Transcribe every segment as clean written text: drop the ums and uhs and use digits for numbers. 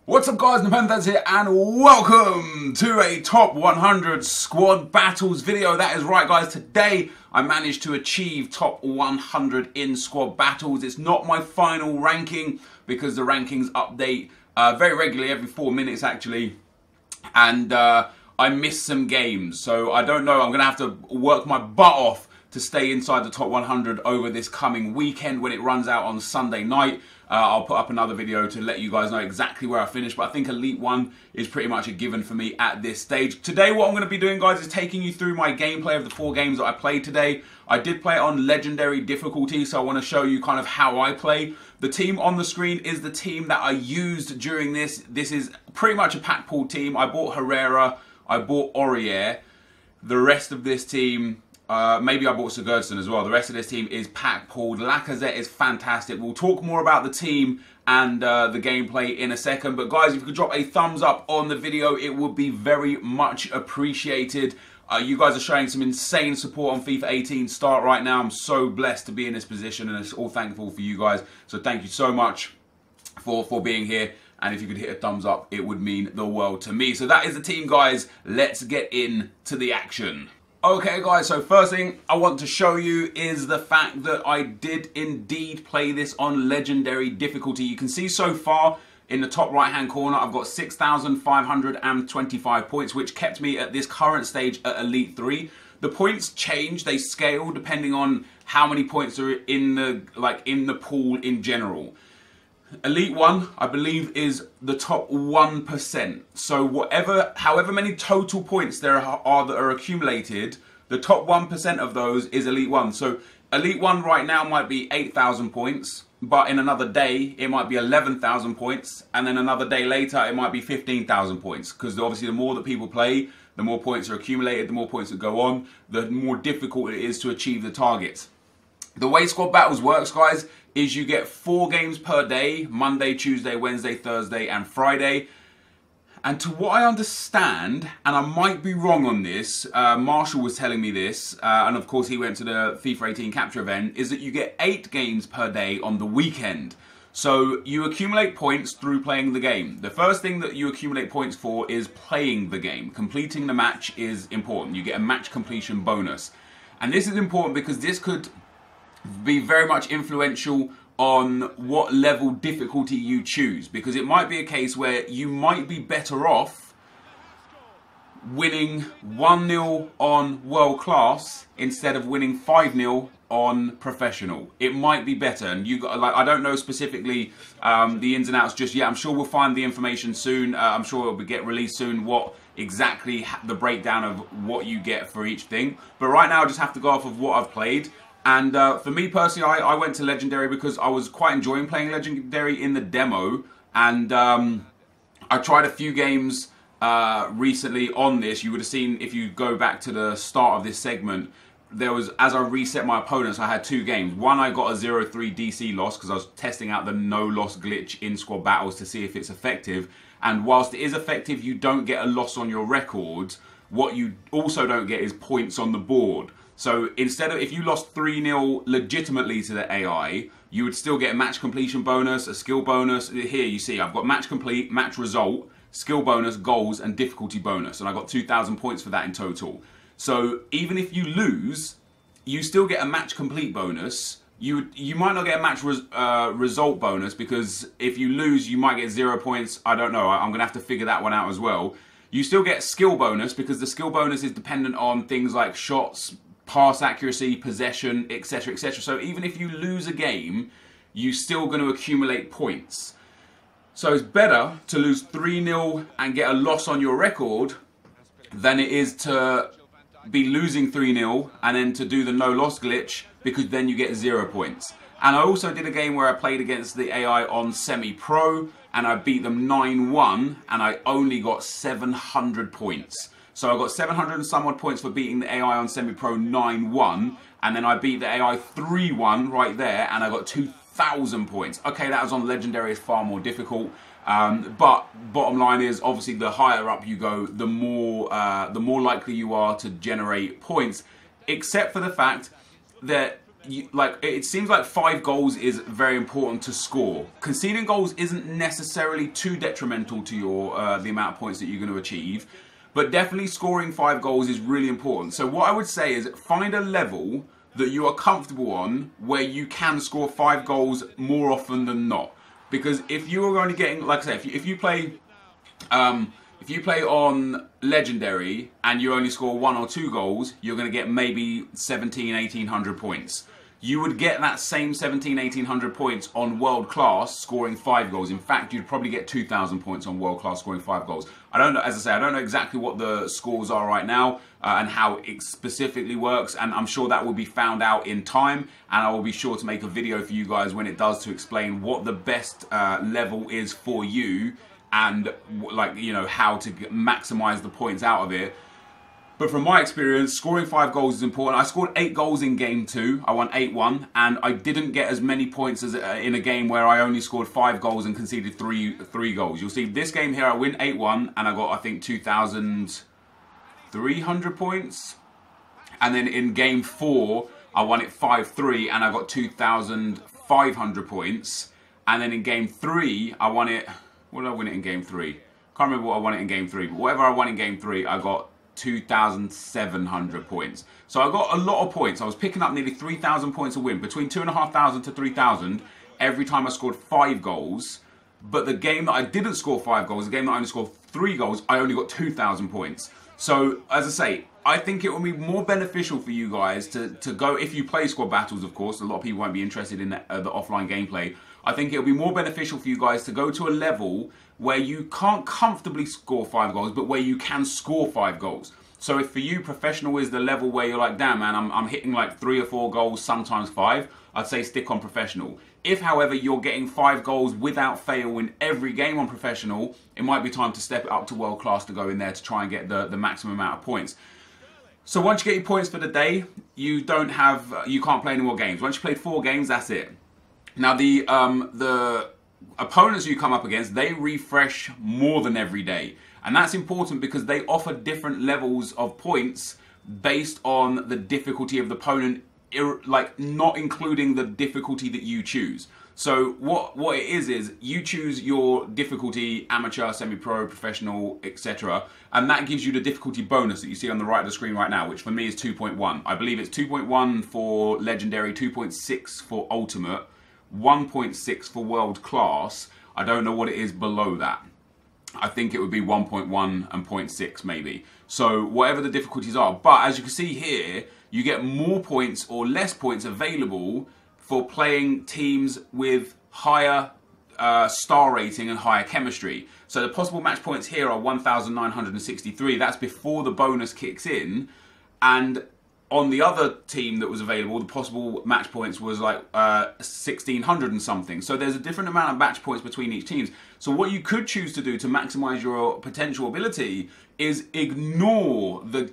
What's up guys, NepentheZ here and welcome to a top 100 squad battles video. That is right guys, today I managed to achieve top 100 in squad battles. It's not my final ranking because the rankings update very regularly, every 4 minutes actually. And I missed some games, so I don't know, I'm going to have to work my butt off to stay inside the top 100 over this coming weekend when it runs out on Sunday night. I'll put up another video to let you guys know exactly where I finished, but I think Elite 1 is pretty much a given for me at this stage. Today what I'm going to be doing guys is taking you through my gameplay of the 4 games that I played today. I did play it on Legendary difficulty, so I want to show you kind of how I play. The team on the screen is the team that I used during this. This is pretty much a pack pool team. I bought Herrera, I bought Aurier. The rest of this team... maybe I bought Sigurdsson as well. The rest of this team is pack pulled. Lacazette is fantastic. We'll talk more about the team and the gameplay in a second. But guys, if you could drop a thumbs up on the video, it would be very much appreciated. You guys are showing some insane support on FIFA 18 start right now. I'm so blessed to be in this position and it's all thankful for you guys. So thank you so much for being here. And if you could hit a thumbs up, it would mean the world to me. So that is the team, guys. Let's get into the action. Okay guys, so first thing I want to show you is the fact that I did indeed play this on Legendary difficulty. You can see so far in the top right hand corner I've got 6,525 points, which kept me at this current stage at Elite 3. The points change, they scale depending on how many points are in the pool in general. Elite 1, I believe, is the top 1%. So however many total points there are that are accumulated, the top 1% of those is Elite 1. So Elite 1 right now might be 8,000 points, but in another day it might be 11,000 points, and then another day later it might be 15,000 points. Because obviously the more that people play, the more points are accumulated, the more points that go on, the more difficult it is to achieve the targets. The way squad battles works, guys, is you get 4 games per day, Monday, Tuesday, Wednesday, Thursday and Friday. And to what I understand, and I might be wrong on this, Marshall was telling me this, and of course he went to the FIFA 18 capture event, is that you get 8 games per day on the weekend. So you accumulate points through playing the game. The first thing that you accumulate points for is playing the game. Completing the match is important. You get a match completion bonus. And this is important because this could be very much influential on what level difficulty you choose, because it might be a case where you might be better off winning 1-0 on world class instead of winning 5-0 on professional. It might be better, and you got, like, I don't know specifically the ins and outs just yet. I'm sure we'll find the information soon. I'm sure it'll get released soon, what exactly the breakdown of what you get for each thing. But right now I just have to go off of what I've played. And for me personally, I went to Legendary because I was quite enjoying playing Legendary in the demo. And I tried a few games recently on this. You would have seen, if you go back to the start of this segment, there was, as I reset my opponents, I had 2 games. One, I got a 0-3 DC loss because I was testing out the no loss glitch in squad battles to see if it's effective. And whilst it is effective, you don't get a loss on your record. What you also don't get is points on the board. So instead of, if you lost 3-0 legitimately to the AI, you would still get a match completion bonus, a skill bonus. Here you see I've got match complete, match result, skill bonus, goals and difficulty bonus. And I got 2,000 points for that in total. So even if you lose, you still get a match complete bonus. You might not get a match result bonus, because if you lose you might get 0 points. I don't know, I'm going to have to figure that one out as well. You still get skill bonus because the skill bonus is dependent on things like shots, pass accuracy, possession, etc, etc. So even if you lose a game, you're still going to accumulate points. So it's better to lose 3-0 and get a loss on your record than it is to be losing 3-0 and then to do the no loss glitch, because then you get 0 points. And I also did a game where I played against the AI on semi-pro and I beat them 9-1 and I only got 700 points. So I got 700 and some odd points for beating the AI on semi-pro 9-1, and then I beat the AI 3-1 right there, and I got 2,000 points. Okay, that was on Legendary, it's far more difficult. But bottom line is, obviously, the higher up you go, the more likely you are to generate points. Except for the fact that it seems like 5 goals is very important to score. Conceding goals isn't necessarily too detrimental to your the amount of points that you're going to achieve, but definitely scoring 5 goals is really important. So what I would say is find a level that you are comfortable on where you can score 5 goals more often than not. Because if you are only getting, like I say, if you play on Legendary and you only score 1 or 2 goals, you're going to get maybe 1,700-1,800 points. You would get that same 1,700-1,800 points on World Class scoring 5 goals. In fact, you'd probably get 2,000 points on World Class scoring 5 goals. I don't know, as I say, I don't know exactly what the scores are right now and how it specifically works, and I'm sure that will be found out in time, and I will be sure to make a video for you guys when it does to explain what the best level is for you and, like, you know, how to maximize the points out of it. But from my experience, scoring 5 goals is important. I scored 8 goals in game 2. I won 8-1, and I didn't get as many points as in a game where I only scored 5 goals and conceded three goals. You'll see this game here, I win 8-1, and I got, I think, 2,300 points. And then in game 4, I won it 5-3, and I got 2,500 points. And then in game 3, I won it... What did I win it in game 3? Can't remember what I won it in game 3, but whatever I won in game 3, I got 2,700 points. So I got a lot of points. I was picking up nearly 3,000 points a win, between 2,500 to 3,000 every time I scored 5 goals. But the game that I didn't score 5 goals, the game that I only scored 3 goals, I only got 2,000 points. So, as I say, I think it will be more beneficial for you guys to go, if you play squad battles, of course. A lot of people won't be interested in the offline gameplay. I think it'll be more beneficial for you guys to go to a level where you can't comfortably score 5 goals, but where you can score 5 goals. So if for you, professional is the level where you're like, damn man, I'm hitting like 3 or 4 goals, sometimes 5, I'd say stick on professional. If, however, you're getting 5 goals without fail in every game on professional, it might be time to step it up to world class to go in there to try and get the maximum amount of points. So once you get your points for the day, you can't play any more games. Once you played 4 games, that's it. Now the opponents you come up against, they refresh more than every day. And that's important because they offer different levels of points based on the difficulty of the opponent, like not including the difficulty that you choose. So what it is you choose your difficulty, amateur, semi-pro, professional, etc. And that gives you the difficulty bonus that you see on the right of the screen right now, which for me is 2.1. I believe it's 2.1 for Legendary, 2.6 for Ultimate, 1.6 for World Class. I don't know what it is below that. I think it would be 1.1 and 0.6 maybe. So whatever the difficulties are. But as you can see here, you get more points or less points available for playing teams with higher star rating and higher chemistry. So the possible match points here are 1,963. That's before the bonus kicks in. And on the other team that was available, the possible match points was like 1,600 and something. So there's a different amount of match points between each teams. So what you could choose to do to maximize your potential ability is ignore the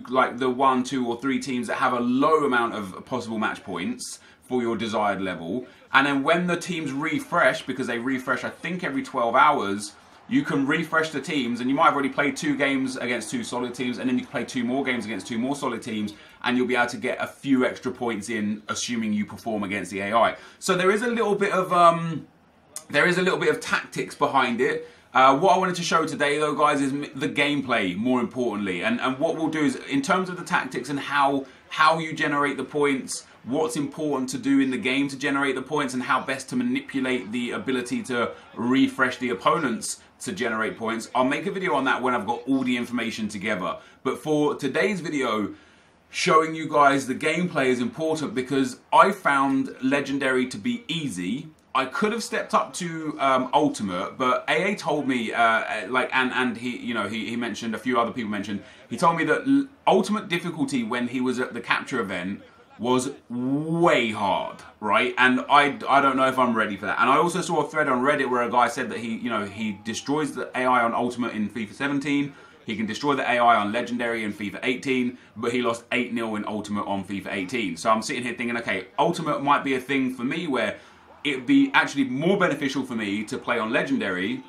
like the 1, 2, or 3 teams that have a low amount of possible match points for your desired level. And then when the teams refresh, because they refresh I think every 12 hours, you can refresh the teams, and you might have already played 2 games against 2 solid teams, and then you can play 2 more games against 2 more solid teams, and you'll be able to get a few extra points in, assuming you perform against the AI. So there is a little bit of tactics behind it. What I wanted to show today, though, guys, is the gameplay, more importantly, and what we'll do is, in terms of the tactics and how you generate the points, what's important to do in the game to generate the points, and how best to manipulate the ability to refresh the opponents to generate points. I'll make a video on that when I've got all the information together. But for today's video, showing you guys the gameplay is important because I found Legendary to be easy. I could have stepped up to Ultimate, but AA told me, and he, you know, he mentioned, a few other people mentioned, he told me that Ultimate difficulty when he was at the capture event was way hard, right? And I don't know if I'm ready for that. And I also saw a thread on Reddit where a guy said that he destroys the AI on Ultimate in FIFA 17. He can destroy the AI on Legendary in FIFA 18, but he lost 8-0 in Ultimate on FIFA 18. So I'm sitting here thinking, okay, Ultimate might be a thing for me where it'd be actually more beneficial for me to play on Legendary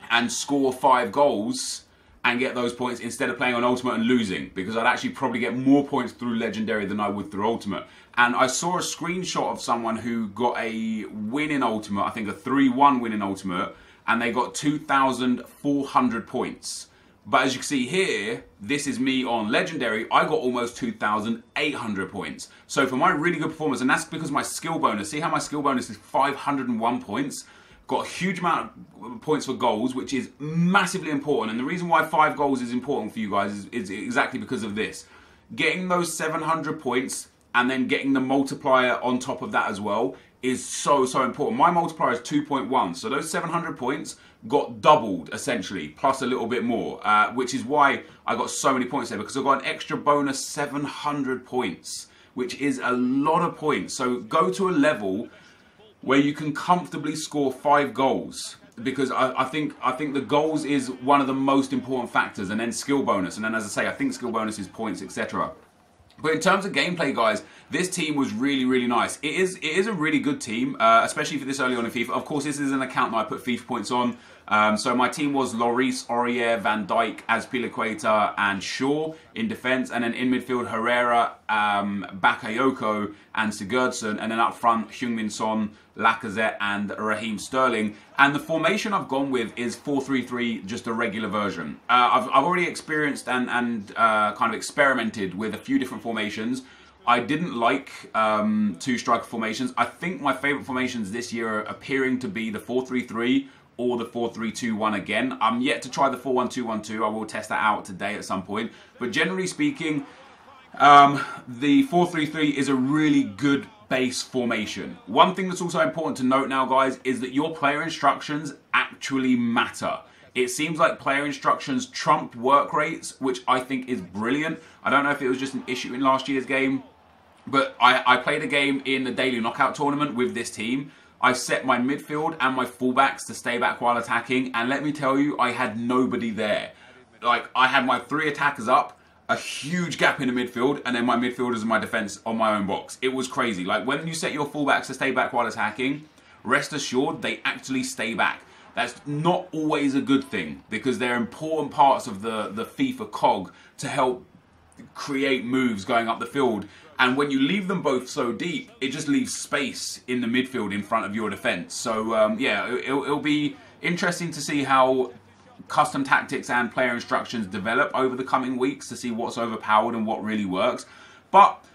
and score 5 goals and get those points instead of playing on Ultimate and losing, because I'd actually probably get more points through Legendary than I would through Ultimate. And I saw a screenshot of someone who got a win in Ultimate, I think a 3-1 win in Ultimate, and they got 2,400 points. But as you can see here, this is me on Legendary, I got almost 2,800 points. So for my really good performance, and that's because my skill bonus, see how my skill bonus is 501 points? Got a huge amount of points for goals, which is massively important. And the reason why 5 goals is important for you guys is exactly because of this. Getting those 700 points and then getting the multiplier on top of that as well is so important. My multiplier is 2.1, so those 700 points got doubled essentially, plus a little bit more, which is why I got so many points there, because I got an extra bonus 700 points, which is a lot of points. So go to a level where you can comfortably score 5 goals, because I think the goals is one of the most important factors, and then skill bonus, and then as I say, I think skill bonus is points, etc. But in terms of gameplay, guys, this team was really nice. It is a really good team, especially for this early on in FIFA. Of course, this is an account that I put FIFA points on. So my team was Lloris, Aurier, Van Dijk, Azpilicueta, and Shaw in defence. And then in midfield, Herrera, Bakayoko, and Sigurdsson. And then up front, Heung-min Son, Lacazette, and Raheem Sterling. And the formation I've gone with is 4-3-3, just a regular version. I've already experienced and kind of experimented with a few different formations. I didn't like 2 striker formations. I think my favourite formations this year are appearing to be the 4-3-3 or the 4-3-2-1 again. I'm yet to try the 4-1-2-1-2. I will test that out today at some point. But generally speaking, the 4-3-3 is a really good base formation. One thing that's also important to note now, guys, is that your player instructions actually matter. It seems like player instructions trumped work rates, which I think is brilliant. I don't know if it was just an issue in last year's game, but I played a game in the daily knockout tournament with this team. I set my midfield and my fullbacks to stay back while attacking, and let me tell you, I had nobody there. Like, I had my 3 attackers up, a huge gap in the midfield, and then my midfielders and my defence on my own box. It was crazy. Like, when you set your fullbacks to stay back while attacking, rest assured, they actually stay back. That's not always a good thing, because they're important parts of the FIFA cog to help create moves going up the field. And when you leave them both so deep, it just leaves space in the midfield in front of your defence. So, yeah, it'll be interesting to see how custom tactics and player instructions develop over the coming weeks to see what's overpowered and what really works. But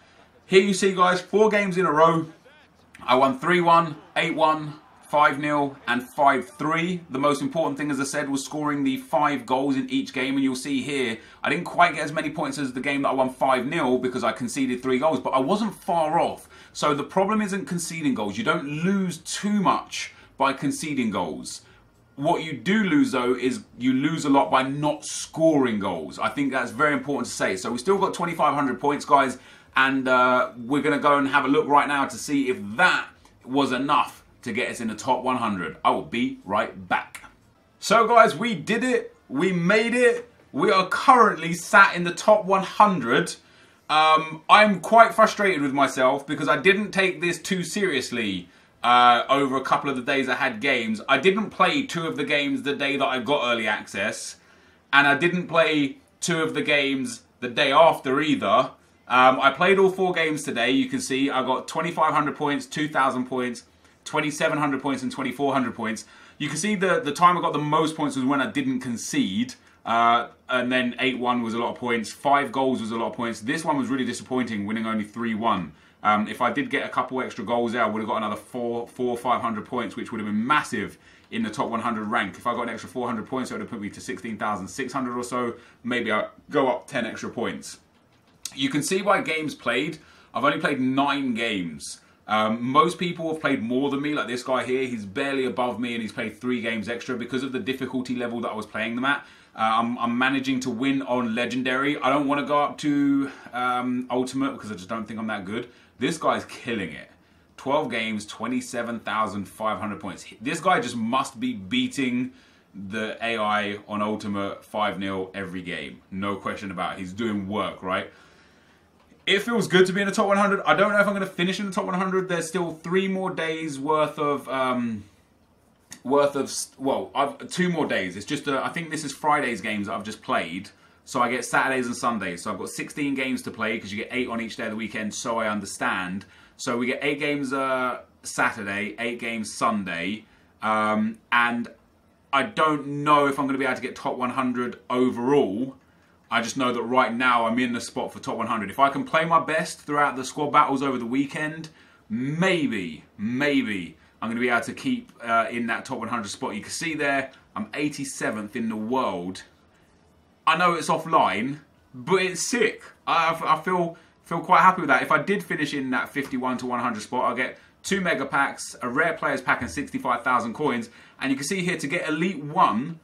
here you see, guys, 4 games in a row. I won 3-1, 8-1, 5-0 and 5-3. The most important thing, as I said, was scoring the 5 goals in each game. And you'll see here, I didn't quite get as many points as the game that I won 5-0 because I conceded 3 goals, but I wasn't far off. So the problem isn't conceding goals. You don't lose too much by conceding goals. What you do lose, though, is you lose a lot by not scoring goals. I think that's very important to say. So we still got 2,500 points, guys. And we're going to go and have a look right now to see if that was enough to get us in the top 100. I will be right back. So, guys, we did it. We made it. We are currently sat in the top 100. I'm quite frustrated with myself because I didn't take this too seriously over a couple of the days I had games. I didn't play 2 of the games the day that I got early access, and I didn't play 2 of the games the day after either. I played all 4 games today. You can see I got 2,500 points, 2,000 points, 2,700 points and 2,400 points. You can see the time I got the most points was when I didn't concede. And then 8-1 was a lot of points. 5 goals was a lot of points. This one was really disappointing, winning only 3-1. If I did get a couple extra goals there, I would have got another 500 points, which would have been massive in the top 100 rank. If I got an extra 400 points, it would have put me to 16,600 or so. Maybe I'll go up 10 extra points. You can see by games played, I've only played 9 games. Most people have played more than me, like this guy here. He's barely above me and he's played 3 games extra because of the difficulty level that I was playing them at. I'm managing to win on Legendary. I don't want to go up to Ultimate because I just don't think I'm that good. This guy's killing it. 12 games, 27,500 points. This guy just must be beating the AI on Ultimate 5-0 every game. No question about it. He's doing work, right? It feels good to be in the top 100. I don't know if I'm going to finish in the top 100. There's still 3 more days worth of worth of, well, I've 2 more days. It's just, I think this is Friday's games that I've just played. So I get Saturdays and Sundays. So I've got 16 games to play because you get 8 on each day of the weekend, so I understand. So we get 8 games Saturday, 8 games Sunday. And I don't know if I'm going to be able to get top 100 overall. I just know that right now I'm in the spot for top 100. If I can play my best throughout the squad battles over the weekend, maybe I'm going to be able to keep in that top 100 spot. You can see there, I'm 87th in the world. I know it's offline, but it's sick. I feel quite happy with that. If I did finish in that 51 to 100 spot, I'll get 2 mega packs, a rare players pack, and 65,000 coins. And you can see here, to get Elite 1,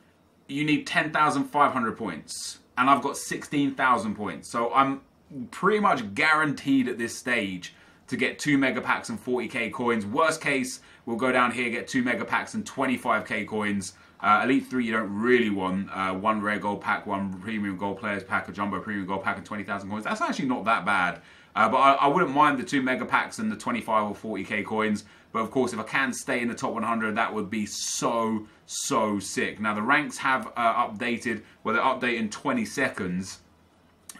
you need 10,500 points. And I've got 16,000 points. So I'm pretty much guaranteed at this stage to get 2 mega packs and 40k coins. Worst case, we'll go down here, get 2 mega packs and 25k coins. Elite 3 you don't really want. 1 rare gold pack, 1 premium gold players pack, a jumbo premium gold pack, and 20,000 coins. That's actually not that bad. But I wouldn't mind the 2 mega packs and the 25 or 40k coins. But of course, if I can stay in the top 100, that would be so sick. Now, the ranks have updated. Well, they're updating in 20 seconds.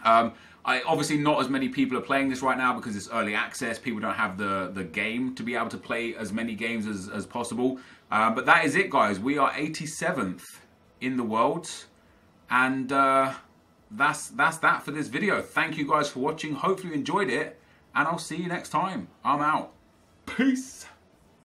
Obviously, not as many people are playing this right now because it's early access. People don't have the game to be able to play as many games as possible. But that is it, guys. We are 87th in the world. And that's that for this video. Thank you guys for watching. Hopefully you enjoyed it. And I'll see you next time. I'm out. Peace.